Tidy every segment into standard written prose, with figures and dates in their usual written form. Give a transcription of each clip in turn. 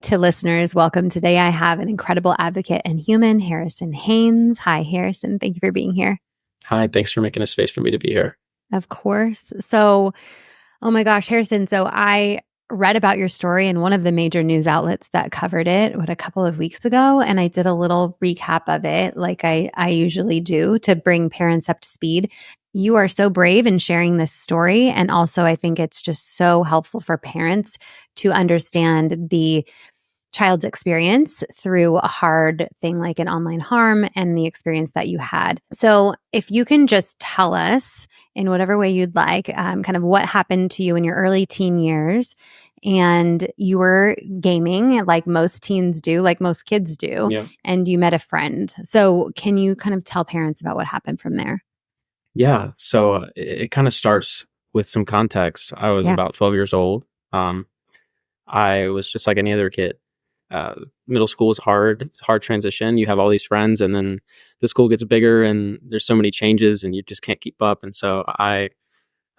To listeners, welcome. Today I have an incredible advocate and human, Harrison Haynes. Hi, Harrison. Thank you for being here. Hi, thanks for making a space for me to be here. Of course. So, oh my gosh, Harrison. So I read about your story in one of the major news outlets that covered it, a couple of weeks ago. And I did a little recap of it, like I usually do, to bring parents up to speed. You are so brave in sharing this story. And also, I think it's just so helpful for parents to understand the child's experience through a hard thing like an online harm and the experience that you had. So if you can just tell us in whatever way you'd like, kind of what happened to you in your early teen years, and you were gaming like most teens do, like most kids do, Yeah. and you met a friend. So can you kind of tell parents about what happened from there? Yeah. So it kind of starts with some context. I was about 12 years old. I was just like any other kid. Middle school is hard. It's a hard transition. You have all these friends, and then the school gets bigger, and there's so many changes, and you just can't keep up. And so I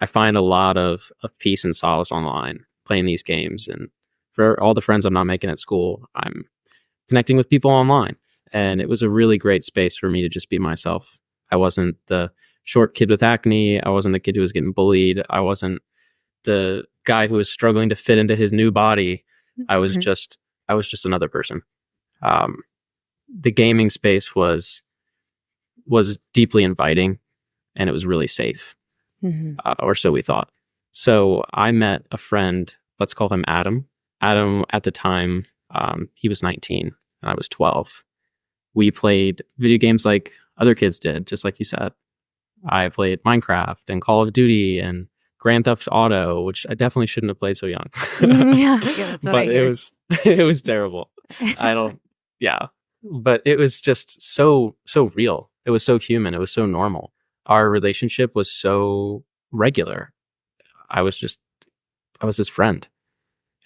find a lot of peace and solace online playing these games. And for all the friends I'm not making at school, I'm connecting with people online. And it was a really great space for me to just be myself. I wasn't the short kid with acne. I wasn't the kid who was getting bullied. I wasn't the guy who was struggling to fit into his new body. I was just another person. The gaming space was deeply inviting, and it was really safe, or so we thought. So I met a friend. Let's call him Adam. Adam at the time, he was 19 and I was 12. We played video games like other kids did, just like you said. I played Minecraft and Call of Duty and Grand Theft Auto, which I definitely shouldn't have played so young. That's but it was terrible. But it was just so real. It was so human. It was so normal. Our relationship was so regular. I was his friend.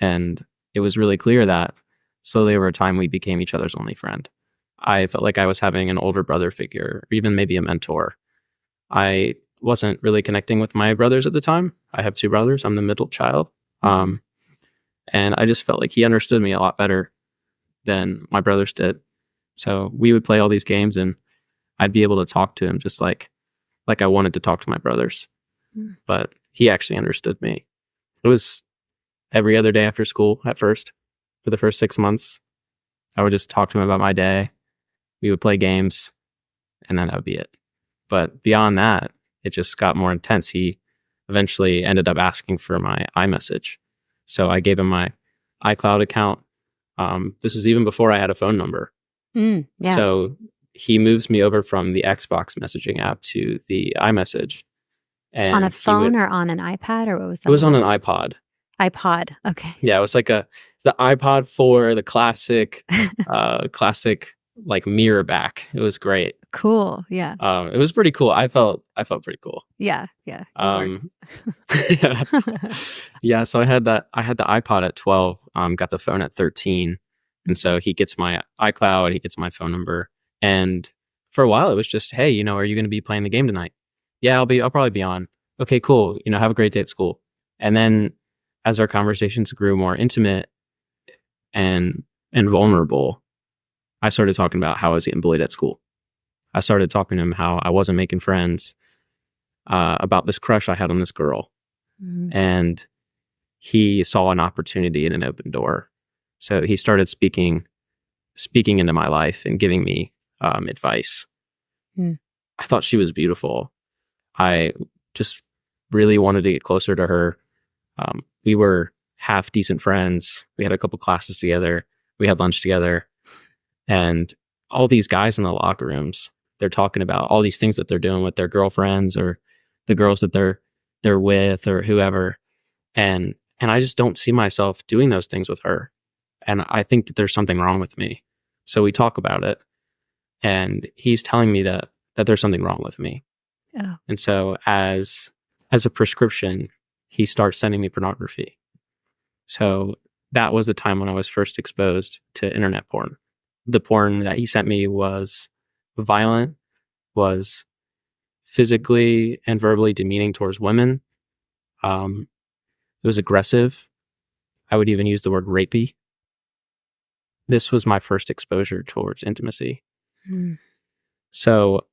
And it was really clear that slowly over time we became each other's only friend. I felt like I was having an older brother figure, or even maybe a mentor. I wasn't really connecting with my brothers at the time. I have two brothers. I'm the middle child. And I just felt like he understood me a lot better than my brothers did. So we would play all these games, and I'd be able to talk to him just like I wanted to talk to my brothers. But he actually understood me. It was every other day after school at first. For the first 6 months, I would just talk to him about my day. We would play games, and then that would be it. But beyond that, it just got more intense. He eventually ended up asking for my iMessage. So I gave him my iCloud account. This is even before I had a phone number. So he moves me over from the Xbox messaging app to the iMessage. And on a phone or on an iPad, or what was that? It was on an iPod. iPod. Okay. Yeah, it's the iPod 4, the classic like mirror back. It was great. Cool. Yeah. It was pretty cool. I felt pretty cool. Yeah. Yeah. Yeah. So I had the iPod at 12, got the phone at 13. And so he gets my iCloud, he gets my phone number. And for a while it was just, hey, are you going to be playing the game tonight? Yeah, I'll probably be on. Okay, cool. Have a great day at school. And then as our conversations grew more intimate and vulnerable, I started talking about how I was getting bullied at school. I started talking to him how I wasn't making friends, about this crush I had on this girl. And he saw an opportunity in an open door. So he started speaking into my life and giving me advice. I thought she was beautiful. I just really wanted to get closer to her. We were half decent friends. We had a couple classes together. We had lunch together. And all these guys in the locker rooms, they're talking about all these things that they're doing with their girlfriends or the girls that they're with or whoever. And I just don't see myself doing those things with her. And I think that there's something wrong with me. So we talk about it. And he's telling me that there's something wrong with me. Oh. And so as a prescription, he starts sending me pornography. So that was the time when I was first exposed to internet porn. The porn that he sent me was violent, was physically and verbally demeaning towards women. It was aggressive. I would even use the word rapey. this was my first exposure towards intimacy. Mm. So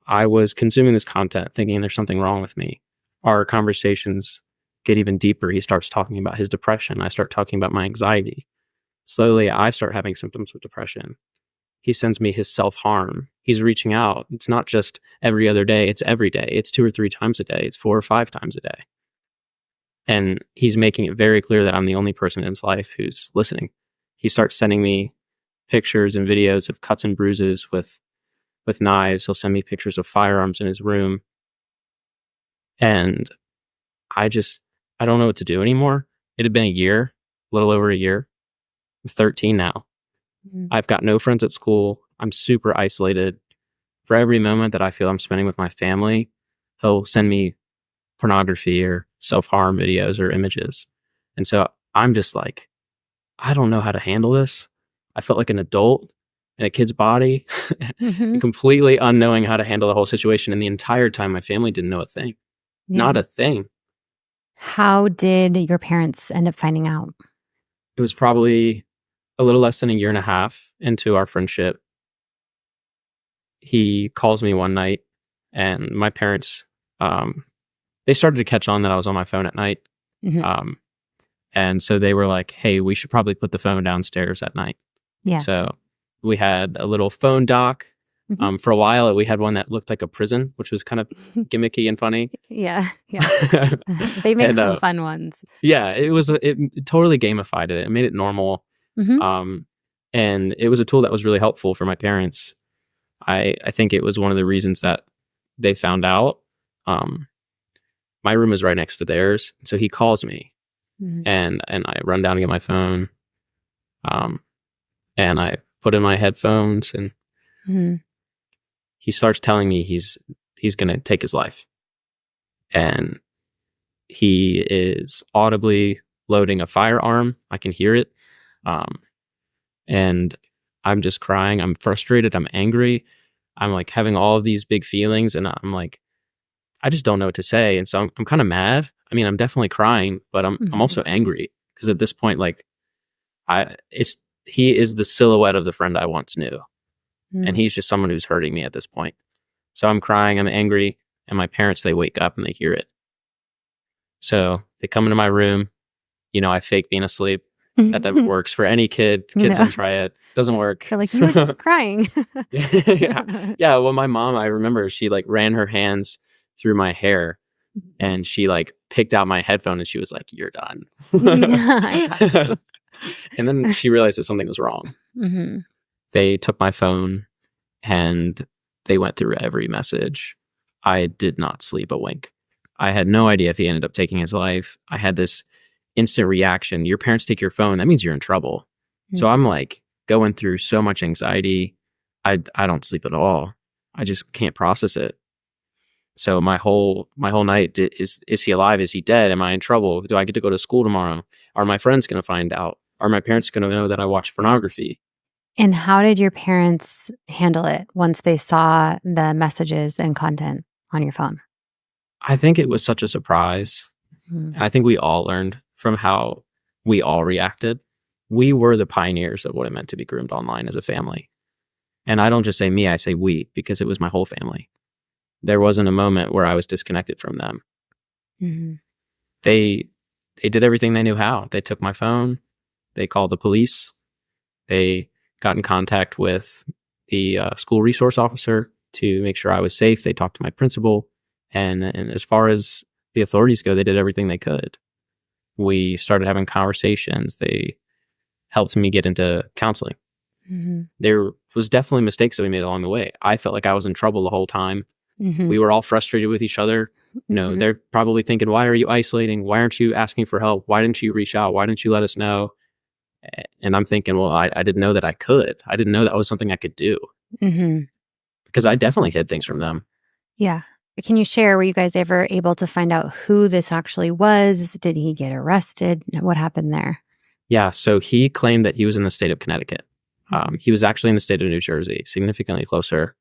I was consuming this content thinking there's something wrong with me. Our conversations get even deeper. He starts talking about his depression. I start talking about my anxiety. Slowly, I start having symptoms of depression. He sends me his self-harm. He's reaching out. It's not just every other day. It's every day. It's 2 or 3 times a day. It's 4 or 5 times a day. And he's making it very clear that I'm the only person in his life who's listening. He starts sending me pictures and videos of cuts and bruises with knives. He'll send me pictures of firearms in his room. And I don't know what to do anymore. It had been a year, a little over a year. I'm 13 now. Mm. I've got no friends at school. I'm super isolated. For every moment that I feel I'm spending with my family, he'll send me pornography or self-harm videos or images. And so I'm just like, I don't know how to handle this. I felt like an adult in a kid's body, Mm-hmm. completely unknowing how to handle the whole situation. And the entire time, my family didn't know a thing. Yeah. Not a thing. How did your parents end up finding out? It was probably a little less than a year and a half into our friendship. He calls me one night, and my parents, they started to catch on that I was on my phone at night. Mm-hmm. And so they were like, hey, we should probably put the phone downstairs at night. Yeah. So we had a little phone dock. Mm-hmm. For a while, we had one that looked like a prison, which was kind of gimmicky and funny. Yeah. Yeah. They make And, some fun ones. Yeah, it totally gamified it. It made it normal. Mm-hmm. And it was a tool that was really helpful for my parents. I think it was one of the reasons that they found out. My room was right next to theirs. So he calls me, Mm-hmm. and I run down to get my phone. And I put in my headphones, and Mm-hmm. he starts telling me he's going to take his life. And he is audibly loading a firearm. I can hear it. And I'm just crying. I'm frustrated. I'm angry. I'm like having all of these big feelings, and I'm like, I just don't know what to say. And so I'm kind of mad. I mean, I'm definitely crying, but I'm also angry because at this point, like, he is the silhouette of the friend I once knew. Mm-hmm. And he's just someone who's hurting me at this point. So I'm crying, I'm angry, and my parents, they wake up and they hear it. So they come into my room. I fake being asleep. That never works for any kid. Kids don't try it. Doesn't work. They're like, you were just crying. Yeah. Well, my mom, I remember she like ran her hands through my hair and she like picked out my headphone and she was like, you're done. Yeah, and then she realized that something was wrong. Mm-hmm. They took my phone and they went through every message. I did not sleep a wink. I had no idea if he ended up taking his life. I had this instant reaction. Your parents take your phone, that means you're in trouble. Mm-hmm. So I'm like going through so much anxiety. I don't sleep at all. I just can't process it. So my whole night is he alive? Is he dead? Am I in trouble? Do I get to go to school tomorrow? Are my friends going to find out? Are my parents going to know that I watch pornography? And how did your parents handle it once they saw the messages and content on your phone? I think it was such a surprise. Mm-hmm. And I think we all learned from how we all reacted. We were the pioneers of what it meant to be groomed online as a family. And I don't just say me, I say we, because it was my whole family. There wasn't a moment where I was disconnected from them. Mm-hmm. They did everything they knew how. They took my phone. They called the police. They got in contact with the school resource officer to make sure I was safe. They talked to my principal. And as far as the authorities go, they did everything they could. We started having conversations. They helped me get into counseling. Mm-hmm. There was definitely mistakes that we made along the way. I felt like I was in trouble the whole time. Mm-hmm. We were all frustrated with each other. Mm-hmm. They're probably thinking, why are you isolating? Why aren't you asking for help? Why didn't you reach out? Why didn't you let us know? And I'm thinking, well, I didn't know that I could. I didn't know that was something I could do. Mm-hmm. Because I definitely hid things from them. Yeah. Can you share, were you guys ever able to find out who this actually was? Did he get arrested? What happened there? Yeah. So he claimed that he was in the state of Connecticut. He was actually in the state of New Jersey, significantly closer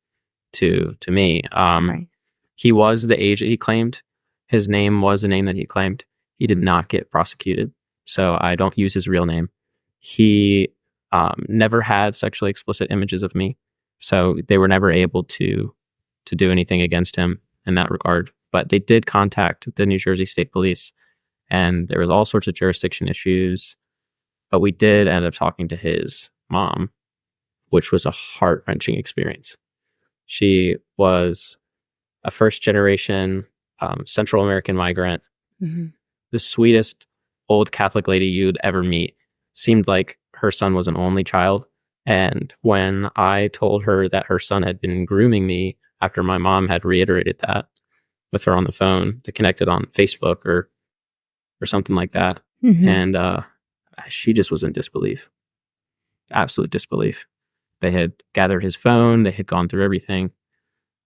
to me. Right. He was the age that he claimed. His name was the name that he claimed. He did not get prosecuted. So I don't use his real name. He never had sexually explicit images of me. So they were never able to do anything against him in that regard. But they did contact the New Jersey State Police, and there was all sorts of jurisdiction issues. But we did end up talking to his mom, which was a heart-wrenching experience. She was a first-generation Central American migrant, the sweetest old Catholic lady you'd ever meet. Seemed like her son was an only child. And when I told her that her son had been grooming me after my mom had reiterated that with her on the phone, they connected on Facebook or something like that. And she just was in disbelief, absolute disbelief. They had gathered his phone. They had gone through everything.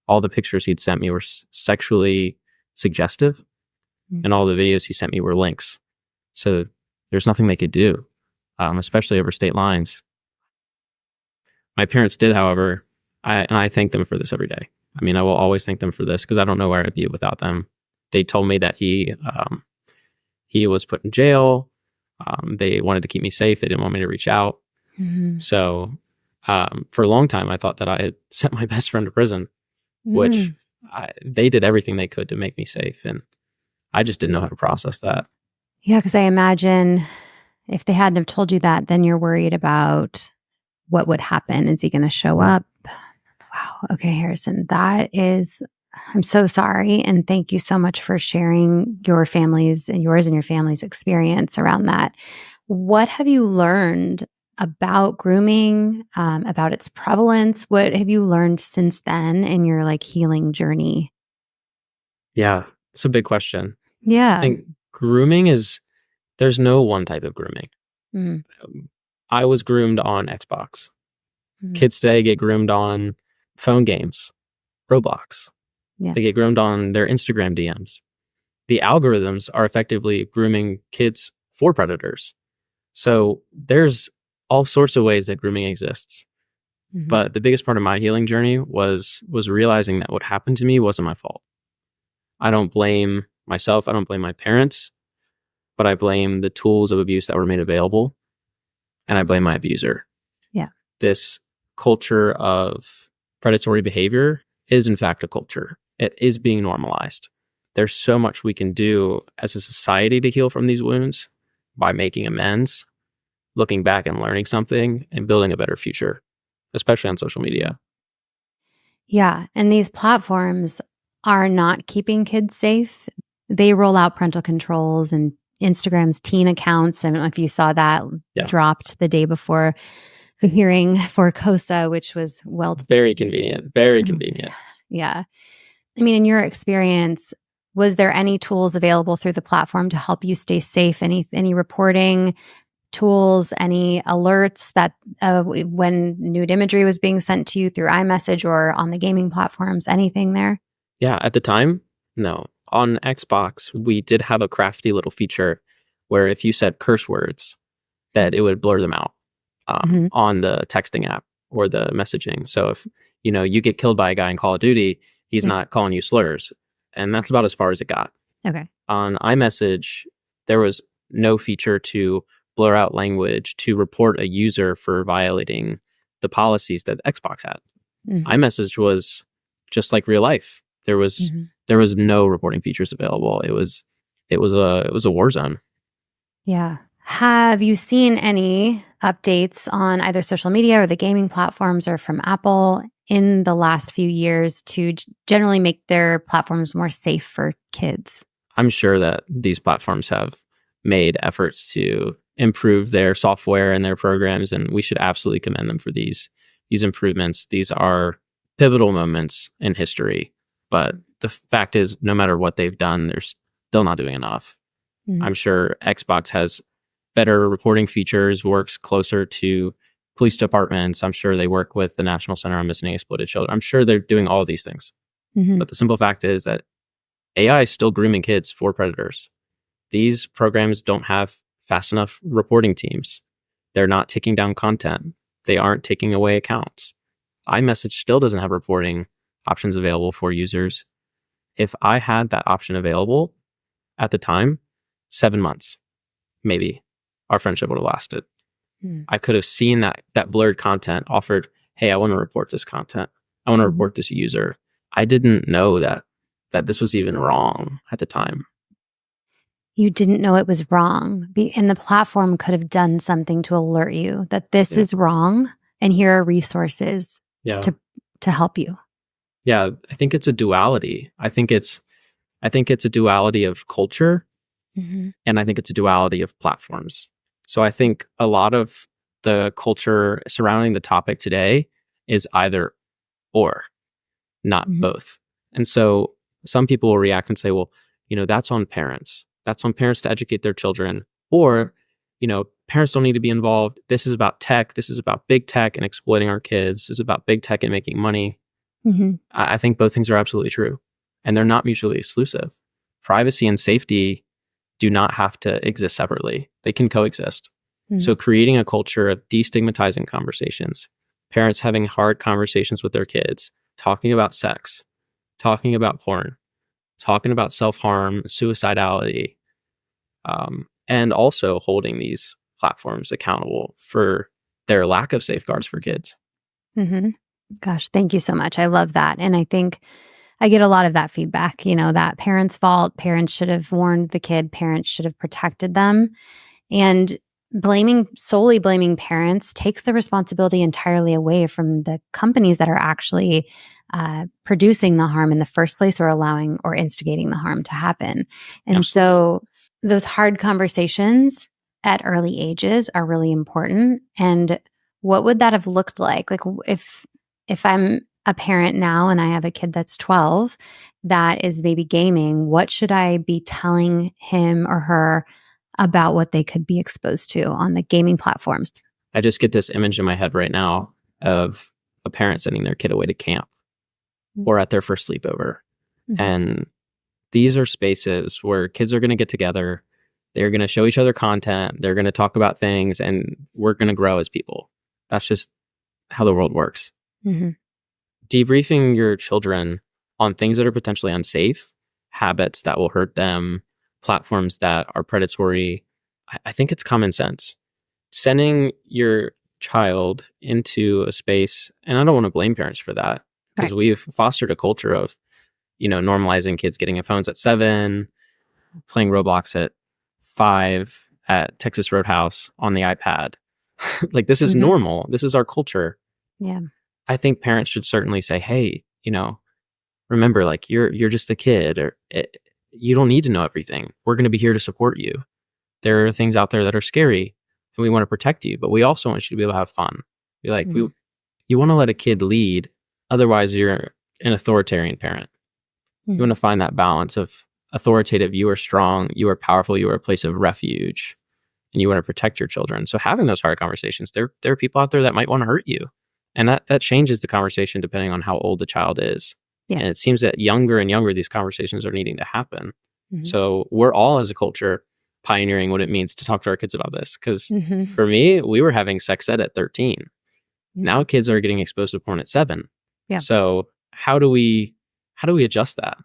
All the pictures he'd sent me were sexually suggestive, and all the videos he sent me were links. So there's nothing they could do, especially over state lines. My parents did, however, and I thank them for this every day. I mean, I will always thank them for this because I don't know where I'd be without them. They told me that he was put in jail. They wanted to keep me safe. They didn't want me to reach out. So for a long time, I thought that I had sent my best friend to prison, which they did everything they could to make me safe. And I just didn't know how to process that. Yeah, because I imagine if they hadn't have told you that, then you're worried about what would happen. Is he going to show up? Wow. Okay, Harrison, I'm so sorry. And thank you so much for sharing yours and your family's experience around that. What have you learned about grooming, about its prevalence? What have you learned since then in your healing journey? Yeah, it's a big question. Yeah. I think grooming there's no one type of grooming. I was groomed on Xbox. Kids today get groomed on phone games, Roblox. Yeah. They get groomed on their Instagram DMs. The algorithms are effectively grooming kids for predators. So there's all sorts of ways that grooming exists. But the biggest part of my healing journey was realizing that what happened to me wasn't my fault. I don't blame myself. I don't blame my parents, but I blame the tools of abuse that were made available, and I blame my abuser. Yeah. This culture of predatory behavior is in fact a culture. It is being normalized. There's so much we can do as a society to heal from these wounds by making amends, looking back and learning something, and building a better future, especially on social media. Yeah. And these platforms are not keeping kids safe. They roll out parental controls, and Instagram's teen accounts. I don't know if you saw that dropped the day before the hearing for COSA, which was very convenient. Very convenient. Yeah. I mean, in your experience, was there any tools available through the platform to help you stay safe? Any reporting tools, any alerts that when nude imagery was being sent to you through iMessage or on the gaming platforms, anything there? Yeah, at the time, no. On Xbox, we did have a crafty little feature where if you said curse words, that it would blur them out on the texting app or the messaging. So if you get killed by a guy in Call of Duty, he's not calling you slurs. And that's about as far as it got. Okay. On iMessage, there was no feature to blur out language to report a user for violating the policies that Xbox had. iMessage was just like real life. There was no reporting features available. It was a war zone. Yeah. Have you seen any updates on either social media or the gaming platforms or from Apple in the last few years to generally make their platforms more safe for kids? I'm sure that these platforms have made efforts to improve their software and their programs, and we should absolutely commend them for these improvements. These are pivotal moments in history, but the fact is, no matter what they've done, they're still not doing enough. I'm sure Xbox has better reporting features, works closer to police departments. I'm sure they work with the National Center on Missing and Exploited Children. I'm sure they're doing all of these things. But the simple fact is that AI is still grooming kids for predators. These programs don't have fast enough reporting teams. They're not taking down content. They aren't taking away accounts. iMessage still doesn't have reporting options available for users. If I had that option available at the time, 7 months, maybe our friendship would have lasted. Mm. I could have seen that blurred content offered, hey, I want to report this content. I want to Mhm. report this user. I didn't know that this was even wrong at the time. You didn't know it was wrong. And the platform could have done something to alert you that this Yeah. is wrong and here are resources Yeah. to to help you. Yeah. I think it's a duality. I think it's a duality of culture, Mhm. and I think it's a duality of platforms. So I think a lot of the culture surrounding the topic today is either or, not Mhm. both. And so some people will react and say, well, that's on parents. That's on parents to educate their children. Or, parents don't need to be involved. This is about tech. This is about big tech and exploiting our kids. This is about big tech and making money. Mhm. I think both things are absolutely true, and they're not mutually exclusive. Privacy and safety do not have to exist separately. They can coexist. Mhm. So creating a culture of destigmatizing conversations, parents having hard conversations with their kids, talking about sex, talking about porn, talking about self-harm, suicidality, and also holding these platforms accountable for their lack of safeguards for kids. Mhm. Gosh, thank you so much. I love that. And I think I get a lot of that feedback, that parents' fault, parents should have warned the kid, parents should have protected them. And solely blaming parents takes the responsibility entirely away from the companies that are actually producing the harm in the first place or allowing or instigating the harm to happen. And Absolutely. so those hard conversations at early ages are really important. And what would that have looked like? Like if I'm a parent now and I have a kid that's 12 that is maybe gaming, what should I be telling him or her about what they could be exposed to on the gaming platforms? I just get this image in my head right now of a parent sending their kid away to camp or at their first sleepover. Mm-hmm. And these are spaces where kids are going to get together. They're going to show each other content. They're going to talk about things, and we're going to grow as people. That's just how the world works. Mm-hmm. Debriefing your children on things that are potentially unsafe, habits that will hurt them, platforms that are predatory, I think it's common sense. Sending your child into a space, and I don't want to blame parents for that, because Right. we've fostered a culture of, normalizing kids getting phones at 7, playing Roblox at 5 at Texas Roadhouse on the iPad. Like, this is Mm-hmm. normal. This is our culture. Yeah. I think parents should certainly say, hey, remember, like, you're just a kid, or you don't need to know everything. We're going to be here to support you. There are things out there that are scary, and we want to protect you, but we also want you to be able to have fun. Be like, Mm-hmm. you want to let a kid lead. Otherwise, you're an authoritarian parent. You want Mm-hmm. to find that balance of authoritative. You are strong. You are powerful. You are a place of refuge, and you want to protect your children. So having those hard conversations, there are people out there that might want to hurt you, and that changes the conversation depending on how old the child is. Yeah. And it seems that younger and younger these conversations are needing to happen. Mm-hmm. So we're all, as a culture, pioneering what it means to talk to our kids about this. Because Mm-hmm. for me, we were having sex ed at 13. Mm-hmm. Now kids are getting exposed to porn at 7. Yeah. So how do we adjust that?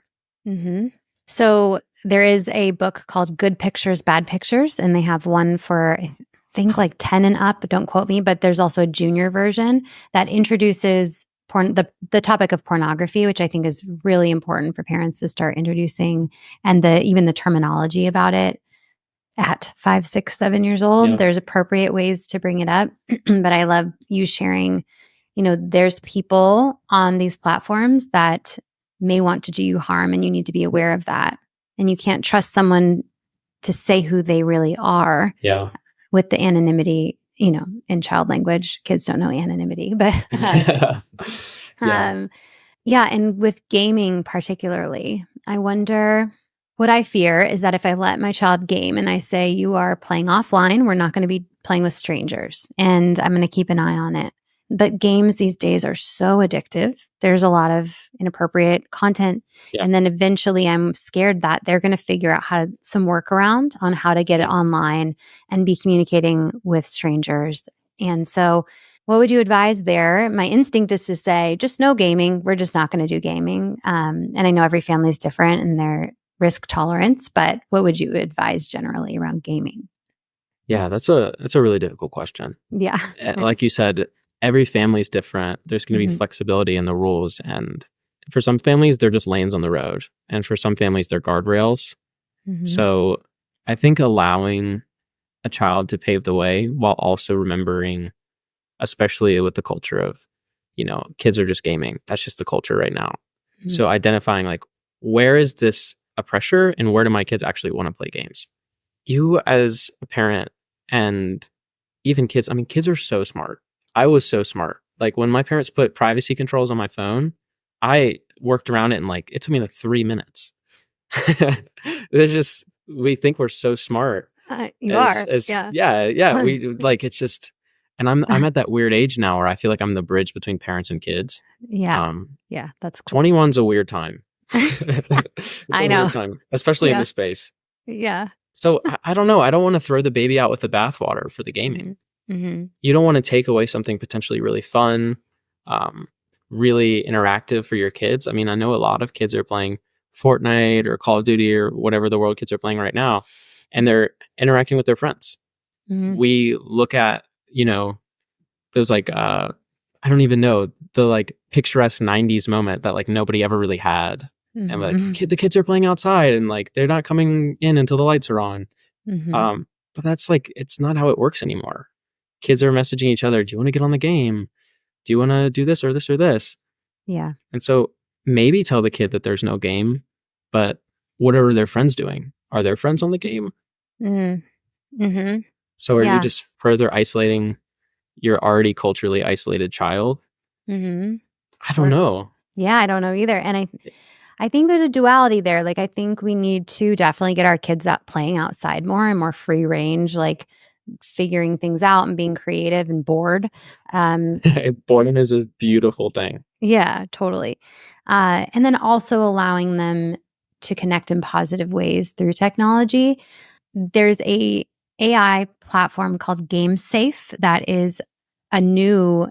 Mm-hmm. So there is a book called Good Pictures, Bad Pictures, and they have one for, I think, like 10 and up. Don't quote me, but there's also a junior version that introduces the topic of pornography, which I think is really important for parents to start introducing, and even the terminology about it at 5, 6, 7 years old. Yeah. There's appropriate ways to bring it up. But I love you sharing, there's people on these platforms that may want to do you harm, and you need to be aware of that. And you can't trust someone to say who they really are Yeah. with the anonymity, in child language. Kids don't know anonymity, but Yeah. yeah. And with gaming particularly, I wonder, what I fear is that if I let my child game and I say, you are playing offline, we're not going to be playing with strangers, and I'm going to keep an eye on it. But games these days are so addictive. There's a lot of inappropriate content. Yeah. And then eventually I'm scared that they're going to figure out some workaround on how to get it online and be communicating with strangers. And so what would you advise there? My instinct is to say, just no gaming. We're just not going to do gaming. And I know every family is different in their risk tolerance, but what would you advise generally around gaming? Yeah, that's a really difficult question. Yeah. Like you said, every family is different. There's going to be Hmm. flexibility in the rules, and for some families, they're just lanes on the road, and for some families, they're guardrails. Hmm. So I think allowing a child to pave the way while also remembering, especially with the culture of, kids are just gaming. That's just the culture right now. Hmm. So identifying like, where is this a pressure and where do my kids actually want to play games? You as a parent and even kids, I mean, kids are so smart. I was so smart. Like when my parents put privacy controls on my phone, I worked around it in like, it took me like 3 minutes. There's just, we think we're so smart You are. Yeah. yeah, we like, it's just, and I'm at that weird age now where I feel like I'm the bridge between parents and kids. Yeah. Um, Yeah. That's cool. 21's a weird time. It's I a know. weird time, especially in Yeah. this space. Yeah. So I don't know. I don't want to throw the baby out with the bathwater for the gaming. Hmm. Hmm. You don't want to take away something potentially really fun, um, really interactive for your kids. I mean, I know a lot of kids are playing Fortnite or Call of Duty or whatever the world kids are playing right now, and they're interacting with their friends. Hmm. We look at, those like, I don't even know, the like picturesque 90s moment that like nobody ever really had. And like, Hmm. the kids are playing outside and like they're not coming in until the lights are on. Hmm. But that's like, it's not how it works anymore. Kids are messaging each other, do you want to get on the game? Do you want to do this or this or this? Yeah. And so maybe tell the kid that there's no game, but what are their friends doing? Are their friends on the game? Hmm. Hmm. So are you Yeah. just further isolating your already culturally isolated child? Hmm. I don't Or know. yeah, I don't know either. And I think there's a duality there. Like I think we need to definitely get our kids up playing outside more and more free range, like figuring things out and being creative and bored. Um, Boredom is a beautiful thing. yeah, totally. And then also allowing them to connect in positive ways through technology. There's a AI platform called GameSafe that is a new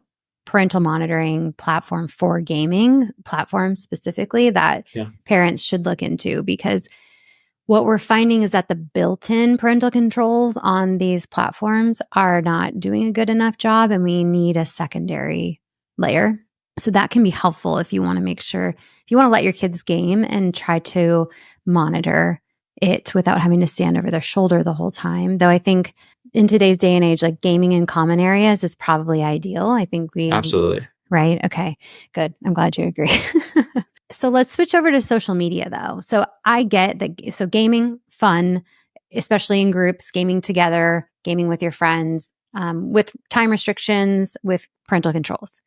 parental monitoring platform for gaming platforms specifically that Yeah, parents should look into because what we're finding is that the built-in parental controls on these platforms are not doing a good enough job and we need a secondary layer. So that can be helpful if you want to make sure if you want to let your kids game and try to monitor it without having to stand over their shoulder the whole time. Though I think in today's day and age, like gaming in common areas is probably ideal. I think absolutely. right? Okay, good. I'm glad you agree. So let's switch over to social media though. So I get that. So gaming, fun, especially in groups, gaming together, gaming with your friends, with time restrictions, with parental controls.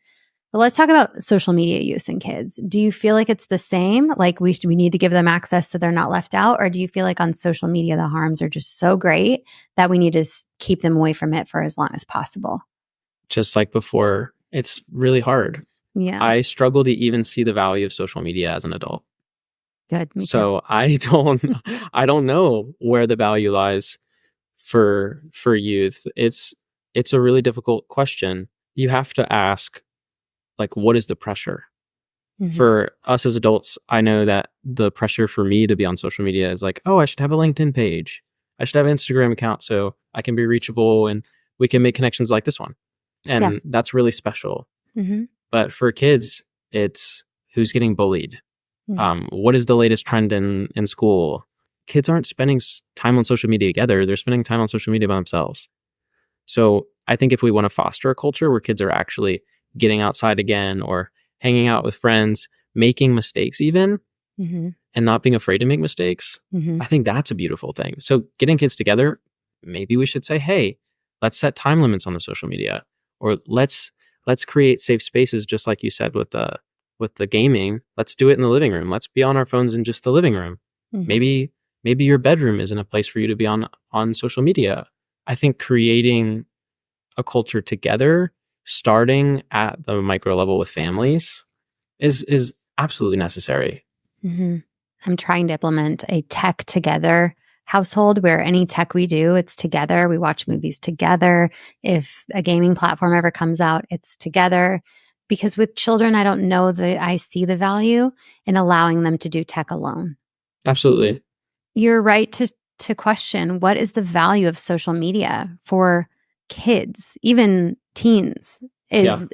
But let's talk about social media use in kids. Do you feel like it's the same? Like we need to give them access so they're not left out? Or do you feel like on social media, the harms are just so great that we need to keep them away from it for as long as possible? Just like before, it's really hard. Yeah, I struggle to even see the value of social media as an adult. good. Me too. So I don't know where the value lies for youth. It's a really difficult question. You have to ask, like, what is the pressure? Hmm. For us as adults, I know that the pressure for me to be on social media is like, oh, I should have a LinkedIn page. I should have an Instagram account so I can be reachable and we can make connections like this one. Yeah. And that's really special. Hmm. But for kids, it's who's getting bullied. What is the latest trend in school? Kids aren't spending time on social media together. They're spending time on social media by themselves. So I think if we want to foster a culture where kids are actually getting outside again or hanging out with friends, making mistakes even, Hmm. and not being afraid to make mistakes, Hmm. I think that's a beautiful thing. So getting kids together, maybe we should say, hey, let's set time limits on the social media, or let's create safe spaces, just like you said with the gaming. Let's do it in the living room. Let's be on our phones in just the living room. Hmm. Maybe your bedroom isn't a place for you to be on social media. I think creating a culture together, starting at the micro level with families, is absolutely necessary. Hmm. I'm trying to implement a tech together household where any tech we do, it's together. We watch movies together. If a gaming platform ever comes out, it's together. Because with children, I don't know that I see the value in allowing them to do tech alone. Absolutely. You're right to to question, what is the value of social media for kids, even teens? Yeah.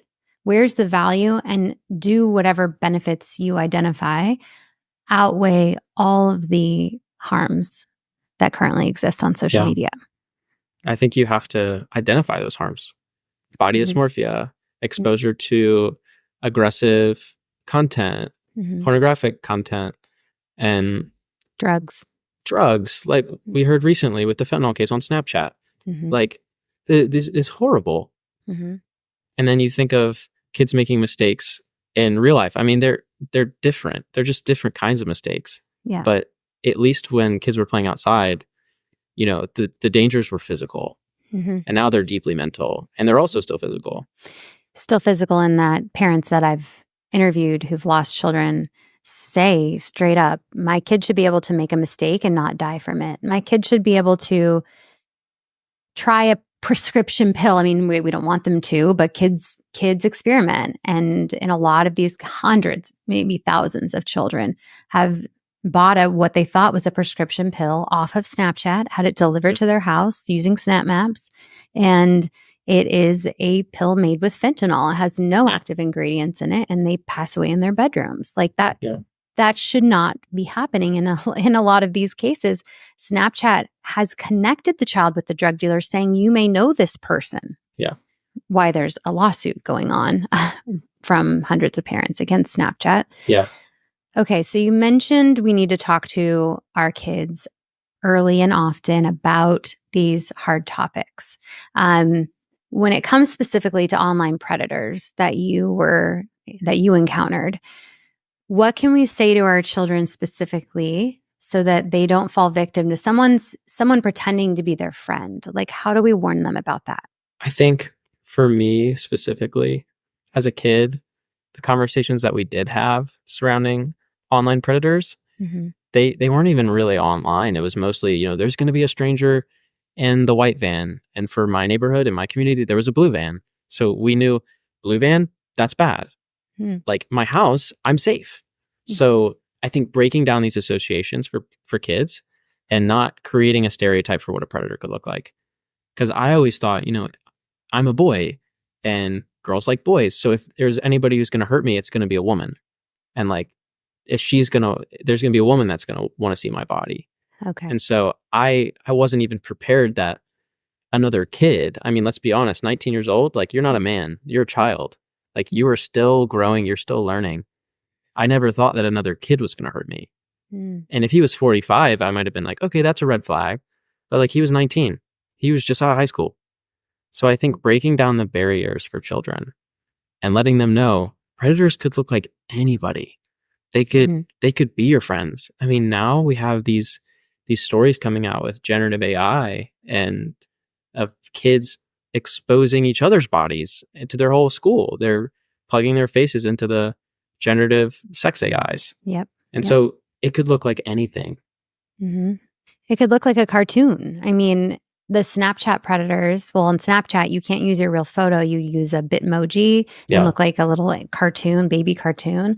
Where's the value, and do whatever benefits you identify outweigh all of the harms that currently exist on social Yeah. media? I think you have to identify those harms. Body Mhm. dysmorphia, exposure to aggressive content, Mhm. pornographic content, and Drugs. drugs, like we heard recently with the fentanyl case on Snapchat. Mhm. Like, this is horrible. Mhm. And then you think of kids making mistakes in real life. I mean, they're different. They're just different kinds of mistakes. Yeah. But at least when kids were playing outside, the dangers were physical. Mhm. And now they're deeply mental, and they're also still physical. Still physical in that parents that I've interviewed who've lost children say straight up, my kid should be able to make a mistake and not die from it. My kid should be able to try a prescription pill. I mean, we don't want them to, but kids experiment. And in a lot of these, hundreds, maybe thousands of children have bought what they thought was a prescription pill off of Snapchat, had it delivered to their house using Snap Maps. And it is a pill made with fentanyl. It has no active ingredients in it, and they pass away in their bedrooms. Like that. Yeah. That should not be happening in a lot of these cases. Snapchat has connected the child with the drug dealer, saying you may know this person. Yeah. Why there's a lawsuit going on from hundreds of parents against Snapchat. Yeah. Okay, so you mentioned we need to talk to our kids early and often about these hard topics. When it comes specifically to online predators that you encountered, what can we say to our children specifically so that they don't fall victim to someone pretending to be their friend? Like, how do we warn them about that? I think for me specifically, as a kid, the conversations that we did have surrounding online predators, Mm-hmm. they weren't even really online. It was mostly, there's going to be a stranger in the white van. And for my neighborhood, in my community, there was a blue van. So we knew blue van, that's bad. Like my house, I'm safe. So I think breaking down these associations for kids and not creating a stereotype for what a predator could look like. Because I always thought, I'm a boy and girls like boys. So if there's anybody who's going to hurt me, it's going to be a woman. And like, if there's going to be a woman that's going to want to see my body. Okay. And so I wasn't even prepared that another kid, I mean, let's be honest, 19 years old, like you're not a man, you're a child. Like you are still growing, you're still learning. I never thought that another kid was going to hurt me. And if he was 45, I might have been like, okay, that's a red flag. But like he was 19. He was just out of high school. So I think breaking down the barriers for children and letting them know predators could look like anybody. They could be your friends. I mean, now we have these stories coming out with generative AI and of kids exposing each other's bodies to their whole school. They're plugging their faces into the generative sex AIs. Yep. And so it could look like anything. Mm-hmm. It could look like a cartoon. I mean, the Snapchat predators, well, on Snapchat, you can't use your real photo. You use a Bitmoji and look like a little cartoon, baby cartoon.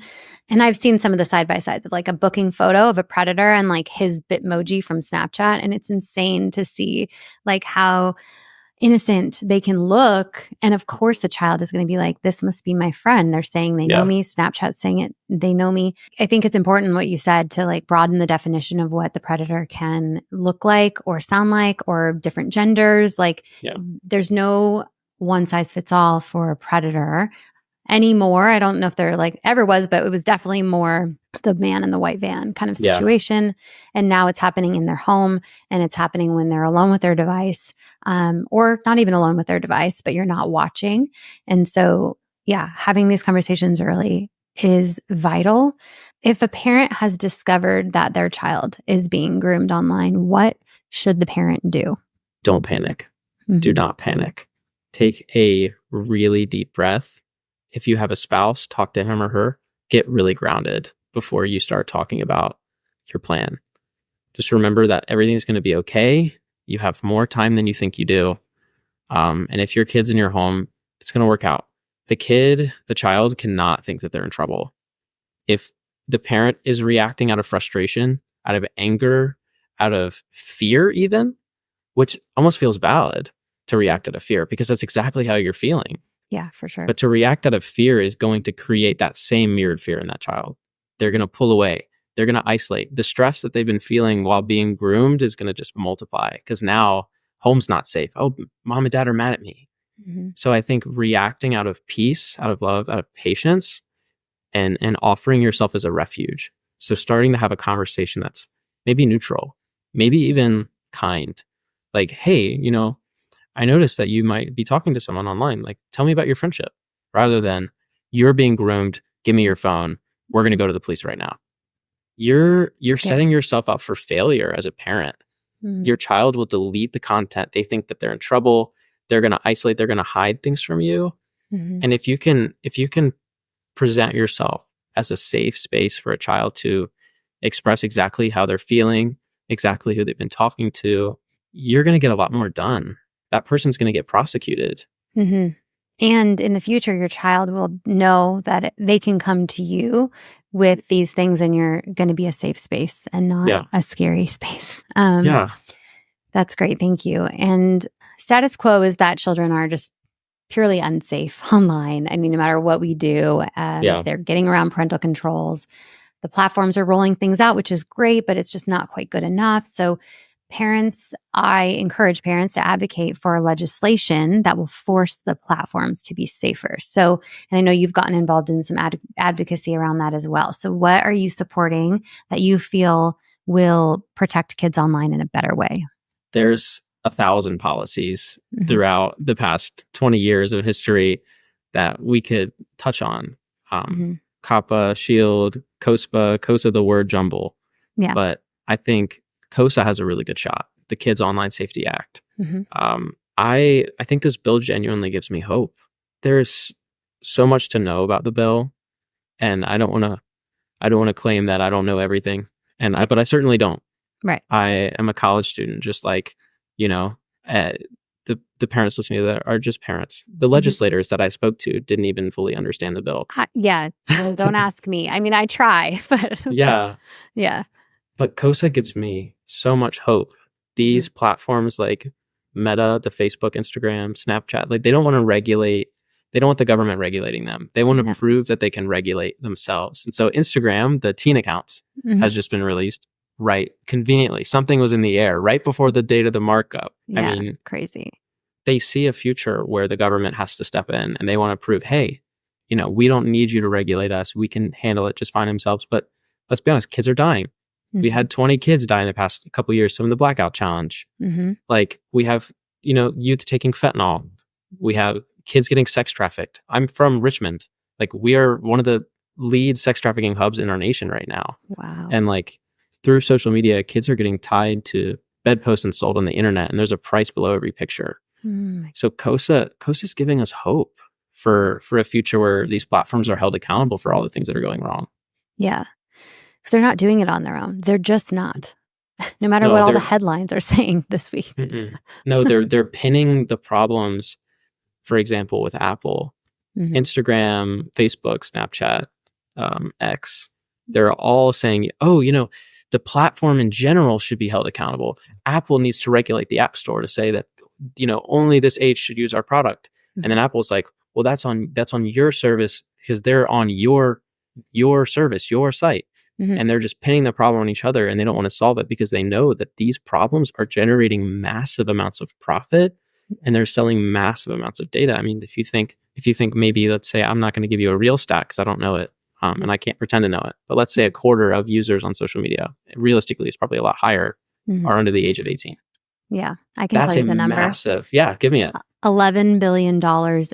And I've seen some of the side-by-sides of like a booking photo of a predator and like his Bitmoji from Snapchat. And it's insane to see like how innocent they can look. And of course, a child is going to be like, this must be my friend. They're saying they know me. Snapchat's saying it. They know me. I think it's important what you said to like broaden the definition of what the predator can look like or sound like or different genders. Like there's no one size fits all for a predator anymore. I don't know if there like ever was, but it was definitely more the man in the white van kind of situation. And now it's happening in their home, and it's happening when they're alone with their device, or not even alone with their device, but you're not watching. And so, having these conversations early is vital. If a parent has discovered that their child is being groomed online, what should the parent do? Don't panic. Do not panic. Take a really deep breath. If you have a spouse, talk to him or her. Get really grounded before you start talking about your plan. Just remember that everything's going to be okay. You have more time than you think you do. And if your kid's in your home, it's going to work out. The child cannot think that they're in trouble. If the parent is reacting out of frustration, out of anger, out of fear even, which almost feels valid to react out of fear because that's exactly how you're feeling. Yeah, for sure. But to react out of fear is going to create that same mirrored fear in that child. They're going to pull away. They're going to isolate. The stress that they've been feeling while being groomed is going to just multiply because now home's not safe. Oh, mom and dad are mad at me. Mm-hmm. So I think reacting out of peace, out of love, out of patience, and offering yourself as a refuge. So starting to have a conversation that's maybe neutral, maybe even kind. Like, hey, I noticed that you might be talking to someone online. Like, tell me about your friendship, rather than you're being groomed. Give me your phone. We're going to go to the police right now. You're setting yourself up for failure as a parent. Mm-hmm. Your child will delete the content. They think that they're in trouble. They're going to isolate. They're going to hide things from you. Mm-hmm. And if you can present yourself as a safe space for a child to express exactly how they're feeling, exactly who they've been talking to, you're going to get a lot more done. That person's going to get prosecuted. Mm-hmm. And in the future, your child will know that they can come to you with these things and you're going to be a safe space and not a scary space. That's great. Thank you. And status quo is that children are just purely unsafe online. I mean, no matter what we do, they're getting around parental controls. The platforms are rolling things out, which is great, but it's just not quite good enough. So I encourage parents to advocate for legislation that will force the platforms to be safer. So, and I know you've gotten involved in some advocacy around that as well. So what are you supporting that you feel will protect kids online in a better way? There's 1,000 policies throughout the past 20 years of history that we could touch on. COPPA, SHIELD, COSA, the word jumble. Yeah. But I think COSA has a really good shot, the Kids Online Safety Act. I think this bill genuinely gives me hope. There's so much to know about the bill, and I don't want to claim that I don't know everything, but I certainly don't. Right. I am a college student, just like, the parents listening to that are just parents. The legislators that I spoke to didn't even fully understand the bill. Well, don't ask me. I mean, I try, but yeah. But COSA gives me so much hope. These platforms like Meta, the Facebook, Instagram, Snapchat, like they don't want to regulate. They don't want the government regulating them. They want to prove that they can regulate themselves. And so Instagram, the teen account, has just been released. Right. Conveniently, something was in the air right before the date of the markup. Yeah, I mean, crazy. They see a future where the government has to step in and they want to prove, hey, we don't need you to regulate us. We can handle it just fine themselves. But let's be honest, kids are dying. We had 20 kids die in the past couple of years from the blackout challenge. Like we have, youth taking fentanyl. We have kids getting sex trafficked. I'm from Richmond. Like we are one of the lead sex trafficking hubs in our nation right now. Wow. And like through social media, kids are getting tied to bedposts and sold on the internet, and there's a price below every picture. So COSA is giving us hope for a future where these platforms are held accountable for all the things that are going wrong. Yeah. Because they're not doing it on their own. They're just not. No matter what all the headlines are saying this week. No, they're pinning the problems, for example, with Apple, Instagram, Facebook, Snapchat, X. They're all saying, the platform in general should be held accountable. Apple needs to regulate the App Store to say that, only this age should use our product. And then Apple's like, well, that's on your service because they're on your service, your site. And they're just pinning the problem on each other, and they don't want to solve it because they know that these problems are generating massive amounts of profit and they're selling massive amounts of data. I mean, if you think maybe, let's say, I'm not going to give you a real stat because I don't know it. And I can't pretend to know it. But let's say a quarter of users on social media, realistically, is probably a lot higher, are under the age of 18. Yeah, I can tell you the number. That's massive. Yeah, give me it. $11 billion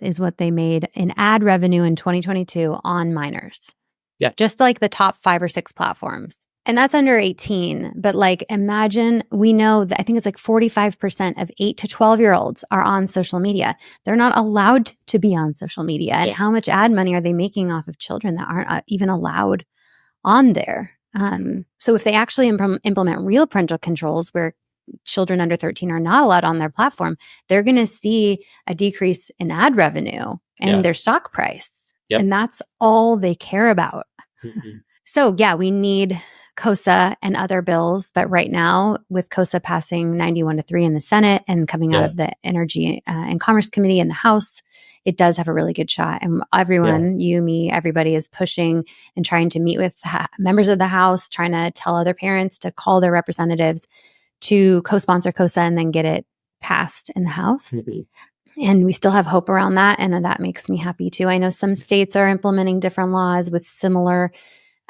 is what they made in ad revenue in 2022 on minors. Yeah. Just like the top 5 or 6 platforms. And that's under 18. But like, imagine, we know that I think it's like 45% of 8 to 12-year-olds are on social media. They're not allowed to be on social media. And how much ad money are they making off of children that aren't even allowed on there? So if they actually implement real parental controls where children under 13 are not allowed on their platform, they're going to see a decrease in ad revenue and their stock price. And that's all they care about. So yeah, we need COSA and other bills. But right now, with COSA passing 91-3 in the Senate and coming out Yeah. of the Energy and Commerce Committee in the House, it does have a really good shot. And everyone, you, me, everybody is pushing and trying to meet with members of the House, trying to tell other parents to call their representatives to co-sponsor COSA and then get it passed in the House. And we still have hope around that. And that makes me happy too. I know some states are implementing different laws with similar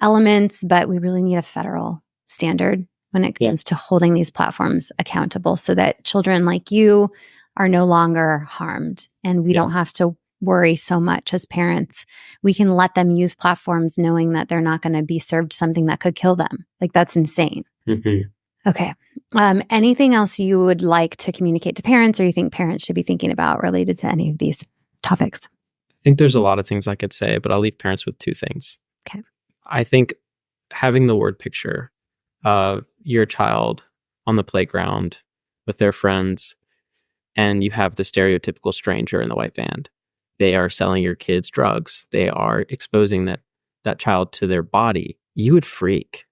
elements, but we really need a federal standard when it comes to holding these platforms accountable so that children like you are no longer harmed and we don't have to worry so much as parents. We can let them use platforms knowing that they're not going to be served something that could kill them. Like, that's insane. Okay. Anything else you would like to communicate to parents or you think parents should be thinking about related to any of these topics? I think there's a lot of things I could say, but I'll leave parents with two things. Okay. I think having the word picture of your child on the playground with their friends, and you have the stereotypical stranger in the white van. They are selling your kids drugs. They are exposing that child to their body. You would freak.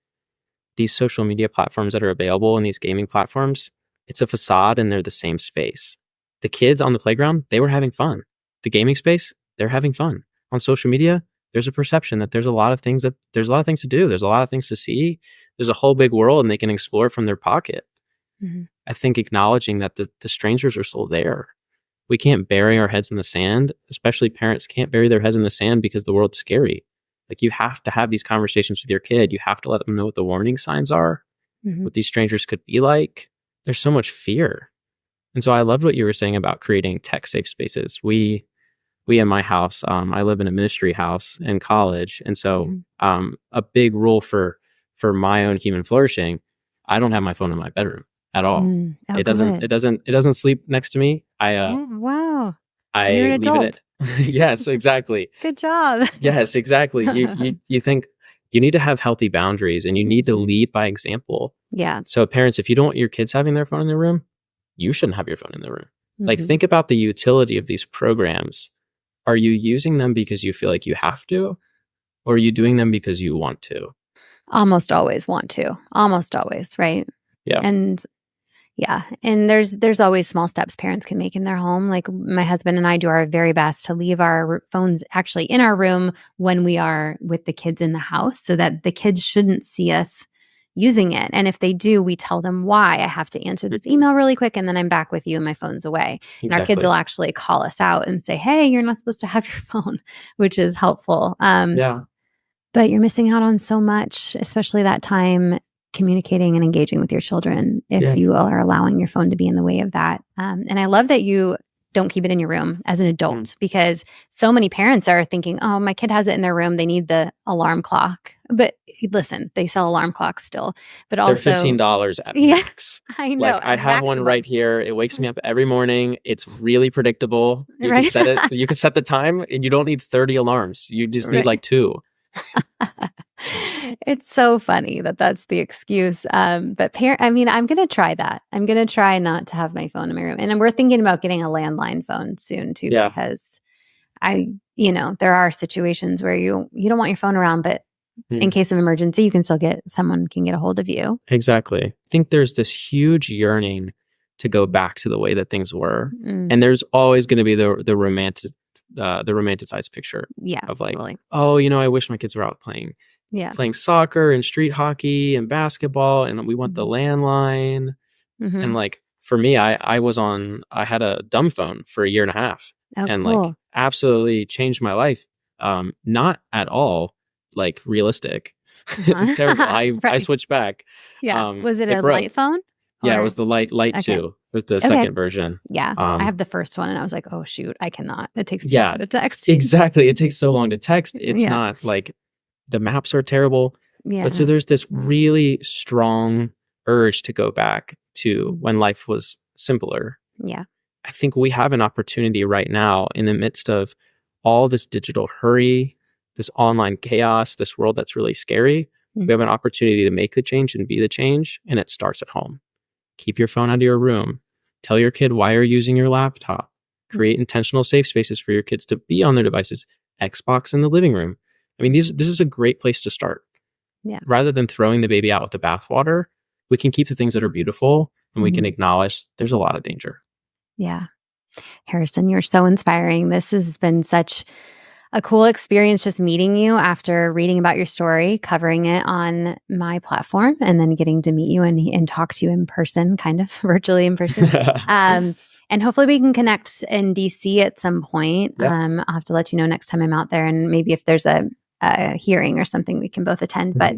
These social media platforms that are available and these gaming platforms, it's a facade and they're the same space. The kids on the playground, they were having fun. The gaming space, they're having fun. On social media, there's a perception that there's a lot of things to do. There's a lot of things to see. There's a whole big world and they can explore from their pocket. I think acknowledging that the strangers are still there. We can't bury our heads in the sand, especially parents can't bury their heads in the sand because the world's scary. Like, you have to have these conversations with your kid. You have to let them know what the warning signs are, what these strangers could be like. There's so much fear. And so I loved what you were saying about creating tech safe spaces. We in my house, I live in a ministry house in college. And so a big rule for my own human flourishing, I don't have my phone in my bedroom at all. It doesn't sleep next to me. Wow. I You're an leave adult. it. Yes, exactly. Good job. Yes, exactly. You think you need to have healthy boundaries and you need to lead by example. Yeah. So parents, if you don't want your kids having their phone in their room, you shouldn't have your phone in the room. Like, think about the utility of these programs. Are you using them because you feel like you have to, or are you doing them because you want to? Almost always want to. Almost always, right? Yeah. And there's always small steps parents can make in their home. Like, my husband and I do our very best to leave our phones actually in our room when we are with the kids in the house so that the kids shouldn't see us using it. And if they do, we tell them why. I have to answer this email really quick and then I'm back with you and my phone's away. Exactly. And our kids will actually call us out and say, hey, you're not supposed to have your phone, which is helpful. But you're missing out on so much, especially that time communicating and engaging with your children if you are allowing your phone to be in the way of that. And I love that you don't keep it in your room as an adult because so many parents are thinking, oh, my kid has it in their room. They need the alarm clock. But listen, they sell alarm clocks still. But also they're $15 at max. I know. Like, I have one right here. It wakes me up every morning. It's really predictable. You can set it. You can set the time and you don't need 30 alarms. You just need like 2. It's so funny that that's the excuse. But I'm going to try that. I'm going to try not to have my phone in my room. And we're thinking about getting a landline phone soon too, because there are situations where you don't want your phone around, but in case of emergency, you can still someone can get a hold of you. Exactly. I think there's this huge yearning to go back to the way that things were. And there's always going to be the romanticized picture of like, totally. Oh, I wish my kids were out playing soccer and street hockey and basketball, and we want the landline. And like, for me, I had a dumb phone for a year and a half and cool. Like absolutely changed my life. Not at all like realistic. Terrible. I switched back. Yeah. Was it a light phone? Yeah, it was the light okay. 2. It was the second version. Yeah. I have the first one and I was like, oh shoot, I cannot. It takes too long to text. Exactly. It takes so long to text. It's not like the maps are terrible. Yeah. But so there's this really strong urge to go back to when life was simpler. Yeah. I think we have an opportunity right now in the midst of all this digital hurry, this online chaos, this world that's really scary. We have an opportunity to make the change and be the change. And it starts at home. Keep your phone out of your room. Tell your kid why you're using your laptop. Create intentional safe spaces for your kids to be on their devices. Xbox in the living room. I mean, this is a great place to start. Yeah. rather than throwing the baby out with the bathwater, we can keep the things that are beautiful and we can acknowledge there's a lot of danger. Yeah. Harrison, you're so inspiring. This has been such a cool experience just meeting you after reading about your story, covering it on my platform, and then getting to meet you and talk to you in person, kind of virtually in person. And hopefully we can connect in DC at some point. Yeah. I'll have to let you know next time I'm out there, and maybe if there's a hearing or something, we can both attend. But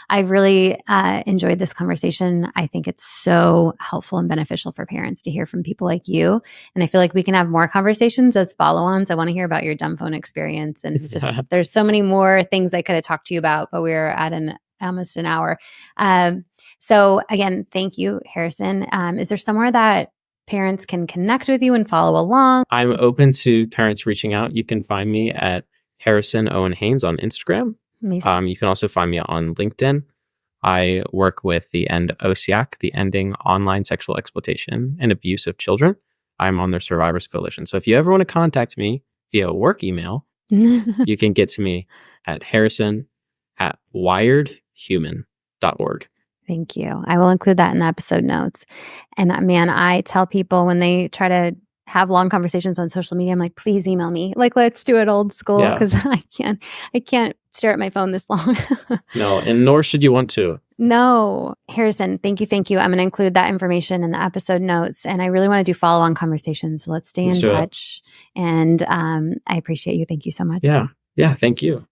I've really enjoyed this conversation. I think it's so helpful and beneficial for parents to hear from people like you. And I feel like we can have more conversations as follow-ons. I want to hear about your dumb phone experience. And just there's so many more things I could have talked to you about, but we're at almost an hour. So again, thank you, Harrison. Is there somewhere that parents can connect with you and follow along? I'm open to parents reaching out. You can find me at Harrison Owen Haynes on Instagram. Amazing. You can also find me on LinkedIn. I work with the OSEAC, the Ending Online Sexual Exploitation and Abuse of Children. I'm on their Survivors Coalition. So if you ever want to contact me via work email, you can get to me at harrison@wiredhuman.org. Thank you. I will include that in the episode notes. And man, I tell people when they try to have long conversations on social media, I'm like, please email me. Like, let's do it old school because I can't stare at my phone this long. No, and nor should you want to. No. Harrison, thank you. I'm going to include that information in the episode notes. And I really want to do follow-on conversations. So let's stay in touch. And I appreciate you. Thank you so much. Yeah. Thank you.